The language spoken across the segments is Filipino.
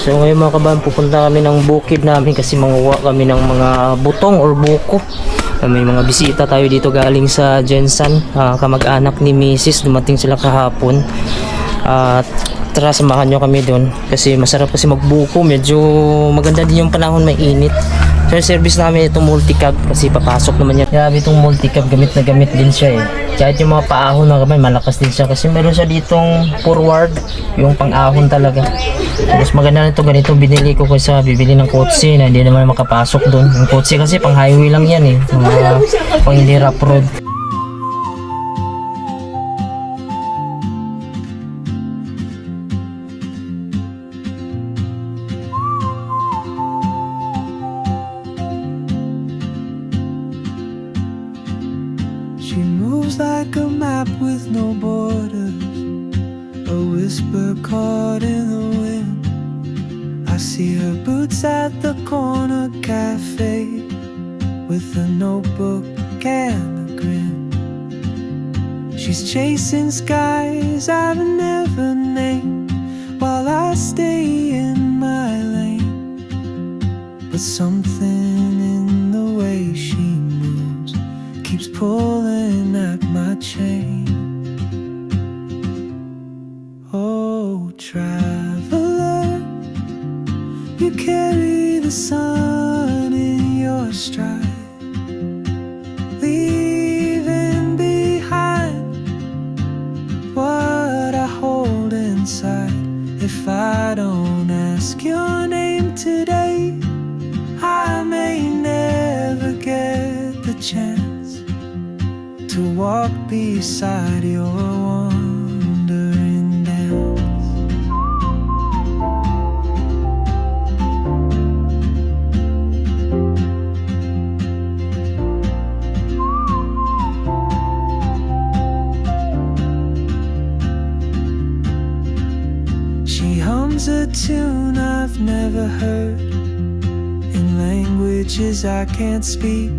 So ngayon mga kabayan, pupunta kami ng bukid namin kasi manguha kami ng mga butong or buko. May mga bisita tayo dito galing sa Jensan, kamag-anak ni Mrs. Dumating sila kahapon. At tara, samahan nyo kami doon kasi masarap kasi magbuko. Medyo maganda din yung panahon, may init. So yung service namin itong multicab kasi papasok naman yan. Grabe itong multicab, gamit na gamit din siya eh. Kahit yung mga paahon na kamay, malakas din siya kasi meron siya ditong forward, yung pang-ahon talaga. Mas maganda nito, ganito binili ko kasi bibili ng kotse na hindi naman makapasok doon. Yung kotse kasi pang highway lang yan eh, pang hindi rough road. She moves like a map with no borders, a whisper caught in the wind. I see her boots at the corner cafe, with a notebook and a grin. She's chasing skies I've never named, while I stay in my lane. But something in the way she moves keeps pulling at my chain. Oh, traveler, you carry the sun in your stride, leaving behind what I hold inside. If I don't ask your name today, I may never get the chance to walk beside your wandering dance. She hums a tune I've never heard, in languages I can't speak.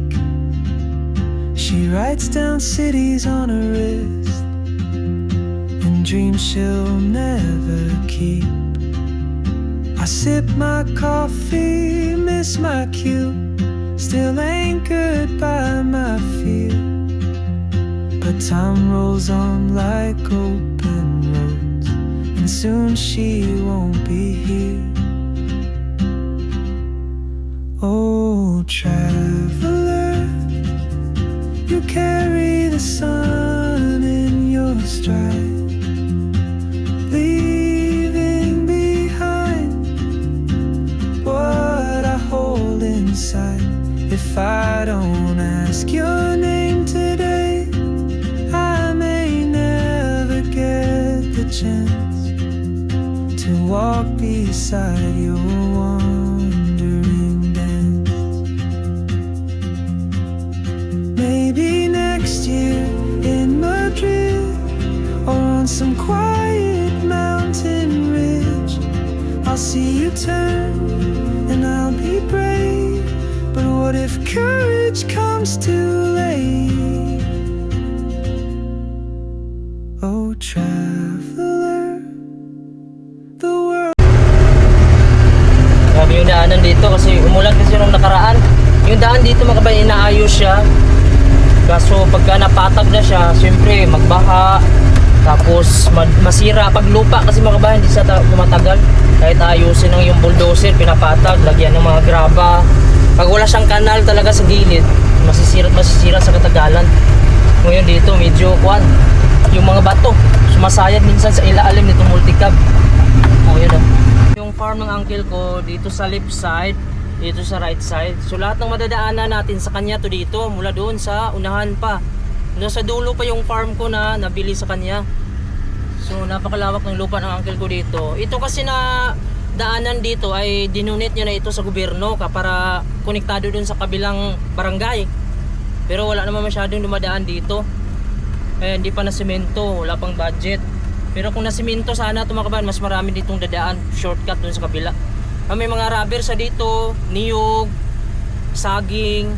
She writes down cities on her wrist, and dreams she'll never keep. I sip my coffee, miss my cue, still anchored by my fear. But time rolls on like open roads, and soon she won't be here. Oh, traveler, you carry the sun in your stride, leaving behind what I hold inside. If I don't ask your name today, I may never get the chance to walk beside your wandering dance. Maybe next year in Madrid, or on some quiet mountain ridge, I'll see you turn and I'll be brave. But what if courage comes too late? Oh, traveler, the world. Grabe yung daanan dito kasi umulan kasi nung nakaraan. Yung daan dito mga kabayan, inaayos siya. Kaso pagka napatag na siya, siyempre magbaha. Tapos masira pag lupa kasi mga kabayan, hindi siya tumatagal. Kahit ayusin ng yung bulldozer, pinapatag, lagyan ng mga graba. Pag wala siyang kanal talaga sa gilid, masisira sa katagalan. Ngayon dito medyo yung mga bato sumasayad minsan sa ilalim nitong multicab. Oh, yun oh. Yung farm ng uncle ko dito sa left side, dito sa right side. So lahat ng madadaanan natin sa kanya to dito, mula doon sa unahan pa. Doon sa dulo pa yung farm ko na nabili sa kanya. So napakalawak ng lupa ng uncle ko dito. Ito kasi na daanan dito ay dinunit niya na ito sa gobyerno para konektado doon sa kabilang barangay. Pero wala naman masyadong dumadaan dito. Kaya hindi pa na semento, wala pang budget. Pero kung na semento sana tumakaban, mas marami ditong dadaan, shortcut doon sa kabila. May mga rubber sa dito, niyog, saging,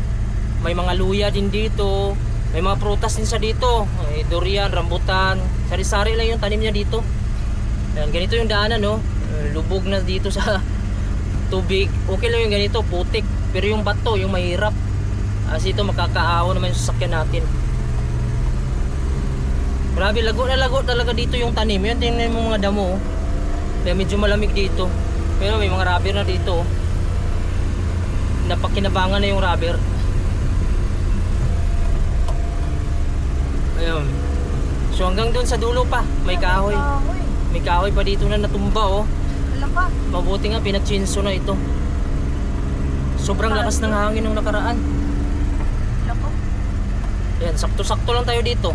may mga luya din dito, may mga prutas din sa dito, durian, rambutan, sari-sari lang yung tanim niya dito. Ayan, ganito yung daanan, no? Lubog na dito sa tubig. Okay lang yung ganito, putik. Pero yung bato, yung mahirap. Kasi ito makakaawa naman yung sasakyan natin. Grabe, lago na lago talaga dito yung tanim. Yan, tingnan mo mga damo. Kaya medyo malamig dito. Pero may mga rubber na dito. Napakinabangan na yung rubber. Ayun. So hanggang doon sa dulo pa, may kahoy. May kahoy pa dito na natumba oh. Mabuti nga pinatsinso na ito. Sobrang lakas ng hangin nung nakaraan. Yan, sakto-sakto lang tayo dito.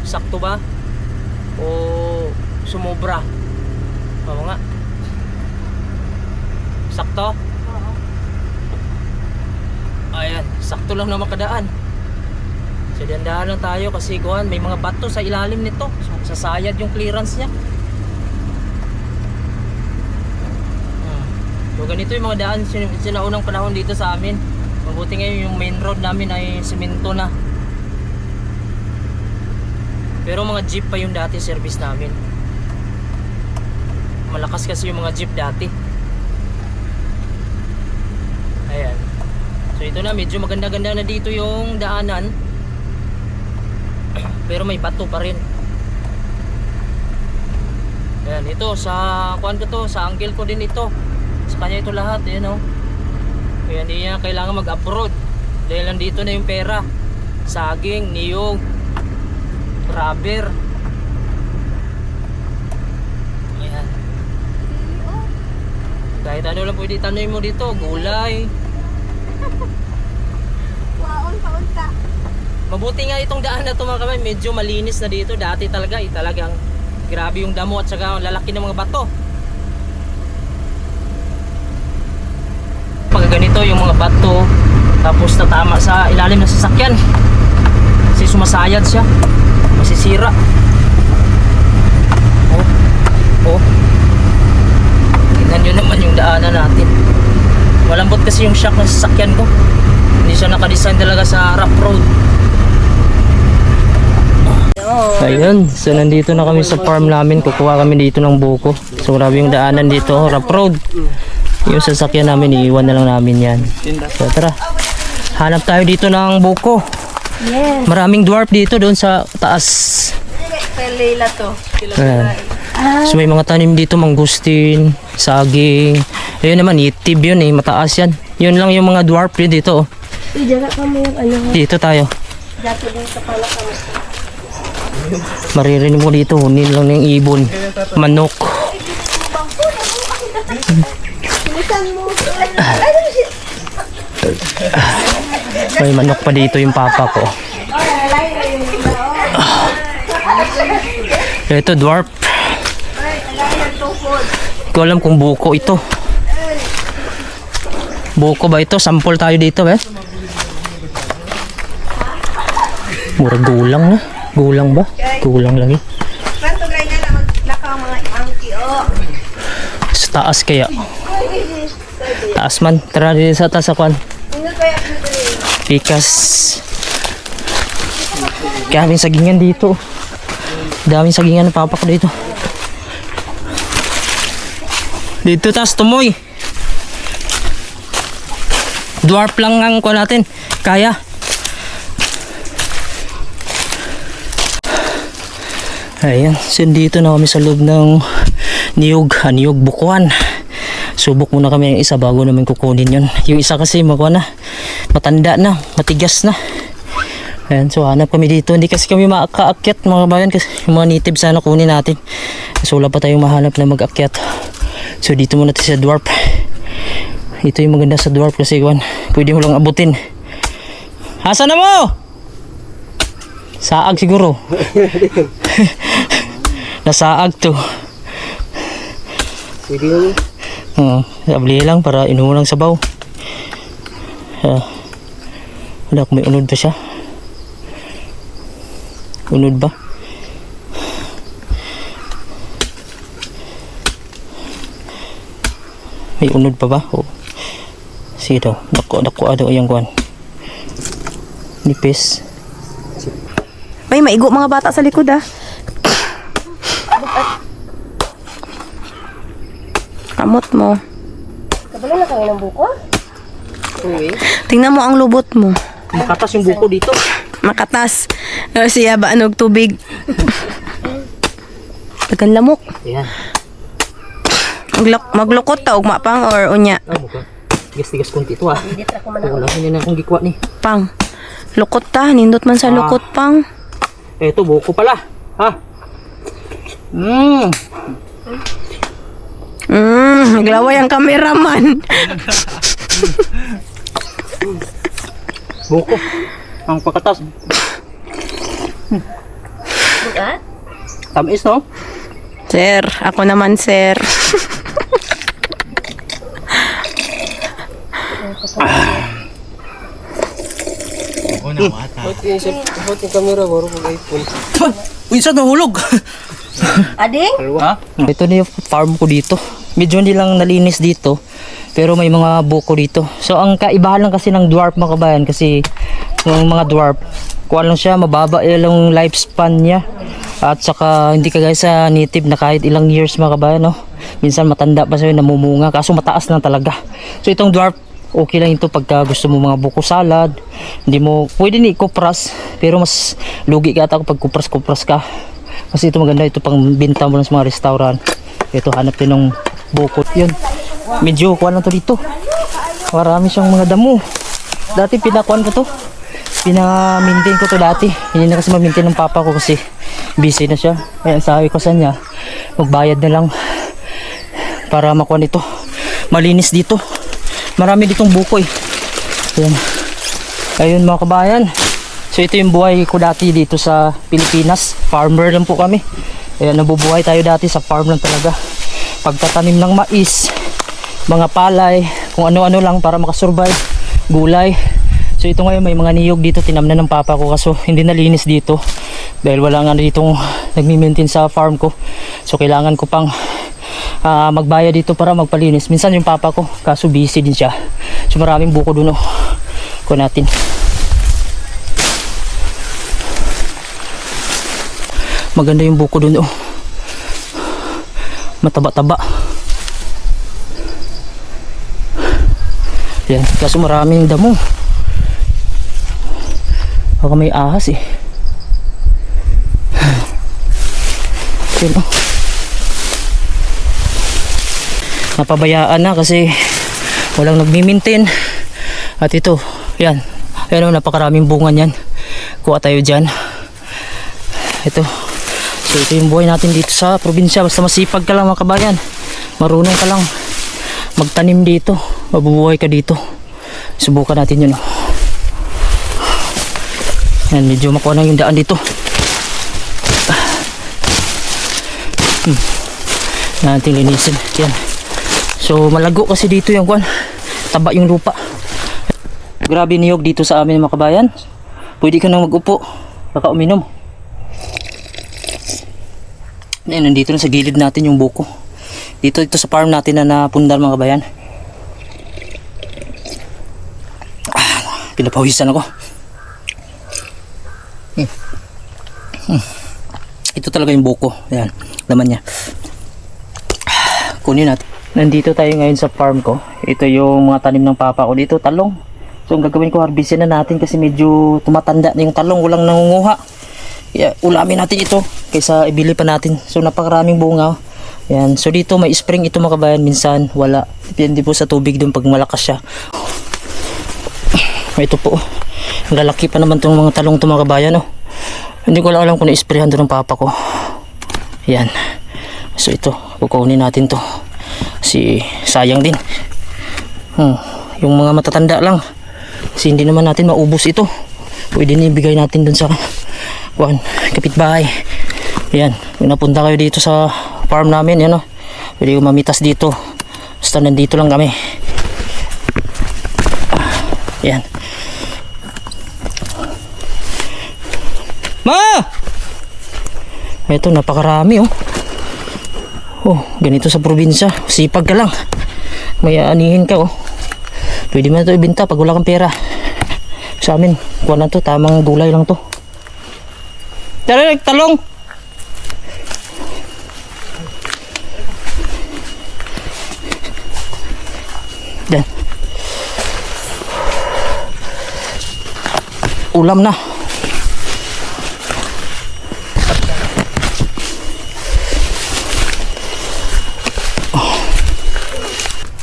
Sakto ba? O sumobra? Oo nga. Sakto? Ayan, sakto lang na makadaan. So dandahan lang tayo kasi kuhan, may mga bato sa ilalim nito. Sasayad yung clearance niya. So ganito yung mga daan sinaunang panahon dito sa amin. Mabuti ngayon yung main road namin ay semento na. Pero mga jeep pa yung dati service namin. Malakas kasi yung mga jeep dati. Ayan. So ito na, medyo maganda-ganda na dito yung daanan. Pero may bato pa rin. Ayan, ito sa kuan ko to, sa angle ko din ito. Sa kanya ito lahat, ayan oh. Kaya hindi niya kailangan mag-abroad. Dahil nandito na yung pera. Saging, niyog, rubber. Ayan. Kahit ano lang pwede tanim mo dito, gulay. Waon ka. Mabuti nga itong daan na ito mga kamay, medyo malinis na dito. Dati talaga, talagang grabe yung damo at saka ang lalaki ng mga bato. Pag ganito yung mga bato, tapos tatama sa ilalim ng sasakyan. Kasi sumasayad siya, masisira. Oh. Tingnan nyo naman yung daanan natin. Malambot kasi yung shock ng sasakyan ko. Hindi siya nakadesign talaga sa rough road. Ayun, so nandito na kami sa farm namin. Kukuha kami dito ng buko. So grabe yung daanan dito, rough road. Yung sasakyan namin, iiwan na lang namin yan. So tara, hanap tayo dito ng buko. Yes. Maraming dwarf dito doon sa taas. Leila to. Ayan. So may mga tanim dito, mangustin, saging. Ayun naman, itib yun eh, mataas yan. Yun lang yung mga dwarf dito oh. Diyan ka mo yung ano. Dito tayo. Dato dito pala kami. Maririnig mo dito, hunin lang ng ibon. Manok. Sinisan mo. May manok pa dito yung papa ko. Ito dwarf. Hindi ko alam kung buko ito. Buko ba ito? Sample tayo dito eh. Mura gulang na. Gulang ba? Gulang lagi. Kanto ganyan na maglakaw mga angki oh. Sa taas kaya. Taas man. Tara dito sa taas akuan. Ano kaya dito? Pikas. Kaming sagingan dito. Daming sagingan ng papa ko dito. Dito taas tumoy. Dwarf lang ang kuha natin. Kaya. Ayan. So dito na kami sa loob ng niyog bukuan. Subok muna kami yung isa bago namin kukunin yun. Yung isa kasi makuha na. Matanda na. Matigas na. Ayan. So hanap kami dito. Hindi kasi kami makaakyat mga bayan. Kasi yung mga native sana kunin natin. So wala pa tayong mahanap na mag-akyat. So dito muna tayo sa dwarf. Ito yung maganda sa dwarf kasi kuwan. Pwede mo lang abutin. Asa na mo? Saag siguro. Nasaag to. Pwede yun. Abli lang para inuulang sabaw. Wala kung may unod pa siya. Unod ba? May unod pa ba? Oh. Sige daw. Dako ado yung kuwan. Nipis. May maigo mga bata sa likod ah. Kamot mo. Kabalo na kayo ng buko? Uy. Tingnan mo ang lubot mo. Makatas yung buko dito. Makatas. Siya ba anog tubig? Tagan lamok. Ayan. Maglukot ta ugma pang or unya. Ah, buka. Tigas-tigas kunti ito ah. Hindi tra ko man. Wala hindi na akong gikwa ni. Pang. Lukot ta, nindot man sa lukot pang. Ito buko pala. Ha? Naglaway ang cameraman. Buko. Ang pagkatas. Bukat? Tamis no? Sir, ako naman sir. Uy, saan nahulog? Ading? Ha? Ito na yung farm ko dito. Medyo hindi lang nalinis dito. Pero may mga buko dito. So ang kaibahan lang kasi ng dwarf mga kabayan. Kasi yung mga dwarf, kuha lang siya, mababa yung lifespan niya. At saka hindi kagaya sa native na kahit ilang years mga kabayan. No? Minsan matanda pa siya, namumunga. Kaso mataas lang talaga. So itong dwarf, okay lang ito pagka gusto mo mga buko salad. Hindi mo, pwede ni kupras. Pero mas lugi ka ata kapag kupras-kupras ka. Kasi ito maganda, ito pang binta mo lang sa mga restaurant. Ito hanap din ng buko. Yun, medyo kuha lang to dito. Marami siyang mga damo. Dati pinakuan ko to. Pina-maintain ko to dati. Hindi na kasi ma-maintain ng papa ko kasi busy na siya. Kaya sabi ko sa niya, magbayad na lang para makuha nito. Malinis dito. Marami ditong buko eh. Ayan. Ayun mga kabayan. So ito yung buhay ko dati dito sa Pilipinas. Farmer lang po kami. Ayan, nabubuhay tayo dati sa farm lang talaga. Pagtatanim ng mais, mga palay, kung ano-ano lang para makasurvive. Gulay. So ito ngayon may mga niyog dito. Tinamnan ng papa ko kaso hindi nalinis dito. Dahil wala nga ditong nagmi-maintain sa farm ko. So kailangan ko pang magbayad dito para magpalinis. Minsan yung papa ko, kaso busy din siya. So maraming buko dun oh. Kuha natin. Maganda yung buko dun oh. Mataba-taba. Yan, kaso maraming damo. Baka may ahas eh. Yan oh. Napabayaan na kasi walang nagmi-maintain. At ito, yan. Ayan o, napakaraming bunga niyan. Kuha tayo dyan. Ito. So ito yung buhay natin dito sa probinsya. Basta masipag ka lang mga kabayan. Marunong ka lang magtanim dito. Mabubuhay ka dito. Subukan natin yun. Yan, medyo makuha na yung daan dito. Natin linisin. Yan. So malago kasi dito yung kwan. Taba yung lupa. Grabe niyog dito sa amin mga kabayan. Pwede ka nang mag-upo. Baka uminom. Yan, nandito na sa gilid natin yung buko. Dito sa farm natin na napundar mga kabayan. Pinapawisan ako. Ito talaga yung buko. Yan, laman niya. Kunin natin. Nandito tayo ngayon sa farm ko. Ito yung mga tanim ng papa ko dito, talong. So ang gagawin ko, harvestin na natin kasi medyo tumatanda na yung talong, walang nangunguha. Yeah, ulamin natin ito kaysa ibili pa natin. So napakaraming bunga. Yan. So dito may spring ito mga kabayan, minsan wala. Depende po sa tubig doon pag malakas siya. Ito po. Ang lalaki pa naman itong mga talong ito mga kabayan. Oh. Hindi ko lang alam kung na-sprayhan doon ng papa ko. Yan. So ito, kukunin natin to. Kasi sayang din. Yung mga matatanda lang. Kasi hindi naman natin maubos ito. Pwede na ibigay natin dun sa kapitbahay. Yan. Kung napunta kayo dito sa farm namin, yan o. Pwede ko mamitas dito. Basta nandito lang kami. Yan. Ma! Ito, napakarami oh. Oh, ganito sa probinsya. Sipag ka lang. May aanihin ka oh. Pwede mo na ito ibenta pag wala kang pera. Sa amin, kuha na to. Tamang gulay lang to. Tara, talong! ulam na.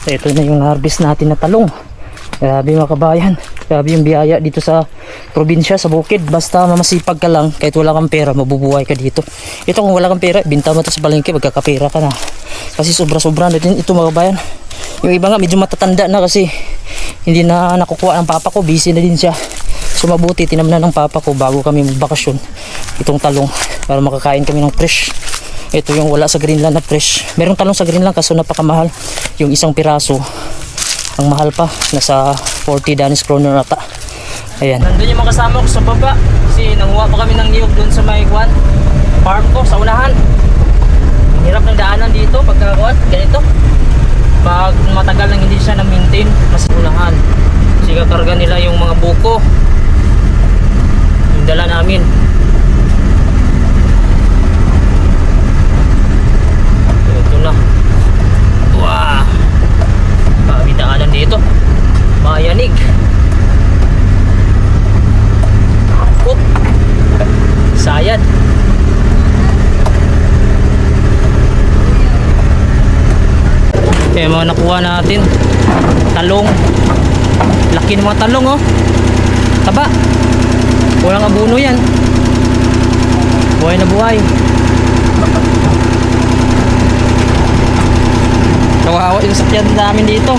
Ito na yung harvest natin na talong. Grabe mga kabayan. Grabe yung biyaya dito sa probinsya, sa bukid. Basta mamasipag ka lang, kahit wala kang pera, mabubuhay ka dito. Ito kung wala kang pera, binta mo ito sa palengke, magkakapera ka na. Kasi sobra-sobra na din ito mga kabayan. Yung iba nga medyo matatanda na kasi hindi na nakukuha ng papa ko, busy na din siya. So mabuti, tinamnan ng papa ko bago kami magbakasyon itong talong para makakain kami ng fresh. Ito yung wala sa Greenland na fresh. Merong talong sa Greenland kaso napakamahal. Yung isang piraso, ang mahal pa, nasa 40 Danish kroner ata. Ayan. Nandun yung mga kasama ko sa baba kasi nanguha pa kami ng niyog doon sa may farm ko sa unahan. Ang hirap ng daanan dito pagka ganito. Pag matagal nang hindi siya na-maintain, mas unahan. Kasi kakarga nila yung mga buko. Yung dala namin. Ito na. Wow! Kami daanan dito. Mayanig. Oop! Sayad. Kaya mga nakuha natin talong. Laki ng mga talong oh. Taba. Walang abuno yan. Buhay na buhay. Kawawa yung sakyan namin dito.